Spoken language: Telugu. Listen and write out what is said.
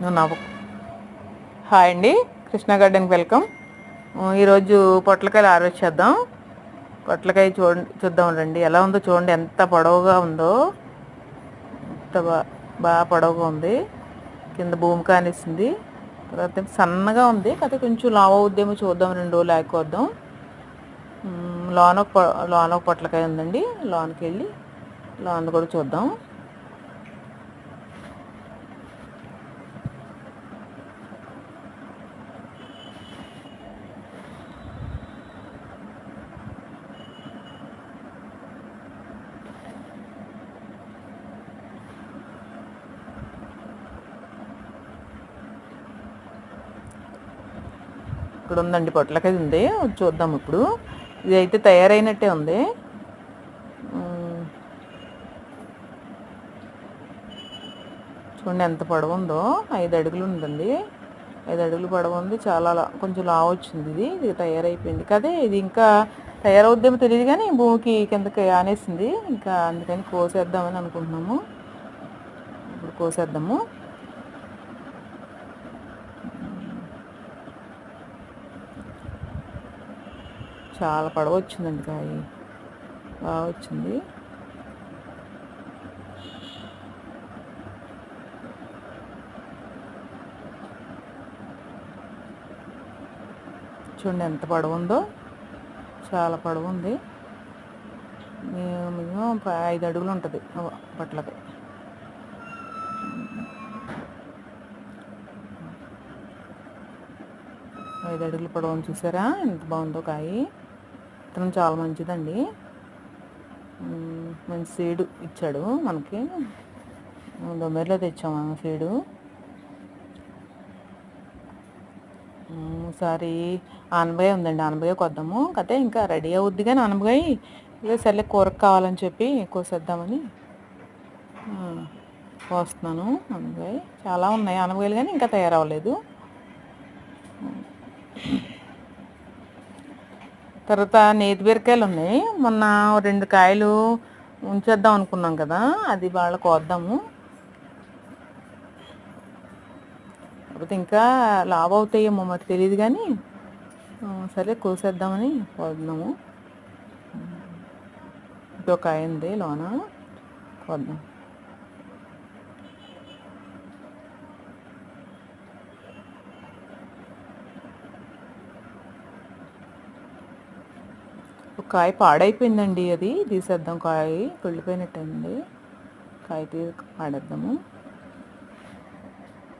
నువ్వు నవ్వు. హాయ్ అండి, కృష్ణ గార్డెన్కి వెల్కమ్. ఈరోజు పొట్లకాయలు ఆరవేసేద్దాం. పొట్లకాయ చూద్దాం రండి, ఎలా ఉందో చూడండి. ఎంత పొడవుగా ఉందో, ఎంత బాగా పొడవుగా ఉంది. కింద భూమి కానిస్తుంది. తర్వాత సన్నగా ఉంది, కాకపోతే కొంచెం లావు అవుద్దేమో చూద్దాం. 2 రోజులు ఆగిపోద్దాం. లోన ఒక పొట్లకాయ ఉందండి. లోనకి వెళ్ళి లోన కూడా చూద్దాం. ఇక్కడ ఉందండి, పొట్లకాయ ఉంది, చూద్దాం ఇప్పుడు. ఇది అయితే తయారైనట్టే ఉంది. చూడండి ఎంత పొడవు ఉందో. 5 అడుగులు ఉందండి. 5 అడుగులు పొడవు ఉంది. చాలా కొంచెం లావు వచ్చింది. ఇది తయారైపోయింది కదే. ఇది ఇంకా తయారవుద్దేమో తెలియదు, కానీ భూమికి కిందకి ఆనేసింది. ఇంకా అందుకని కోసేద్దామని అనుకుంటున్నాము. ఇప్పుడు కోసేద్దాము. చాలా పొడవు వచ్చిందండి, కాయ బాగా వచ్చింది. చూడండి ఎంత పొడవు ఉందో. చాలా పొడవు ఉంది. మినిమం 5 అడుగులు ఉంటుంది పొట్లకాయ. ఐదు అడుగుల పొడవును చూసారా ఎంత బాగుందో కాయ. విత్తనం చాలా మంచిదండి. మంచి సీడు ఇచ్చాడు మనకి. దొమ్మేరులో తెచ్చాము సీడు. ఒకసారి ఆనపకాయ ఉందండి, ఆనపకాయ కొద్దాము. కతే ఇంకా రెడీ అవుద్ది, కానీ ఆనపకాయ ఇదే సర్లే కూరకు కావాలని చెప్పి కోసేద్దామని కోస్తున్నాను. ఆనపకాయ చాలా ఉన్నాయి ఆనపకాయలు, కానీ ఇంకా తయారవ్వలేదు. తర్వాత నేతి బీరకాయలు ఉన్నాయి. మొన్న 2 కాయలు ఉంచేద్దాం అనుకున్నాం కదా, అది వాళ్ళ కోద్దాము. కాకపోతే ఇంకా లావు అవుతాయేమో మరి తెలియదు, కానీ సరే కోసేద్దామని కోద్దాము. ఇంకో కాయ ఉంది లోన, కోద్దాం. ఒక కాయ పాడైపోయిందండి, అది తీసేద్దాం. కాయ కుళ్ళిపోయినట్టుంది. కాయ పాడేద్దాము.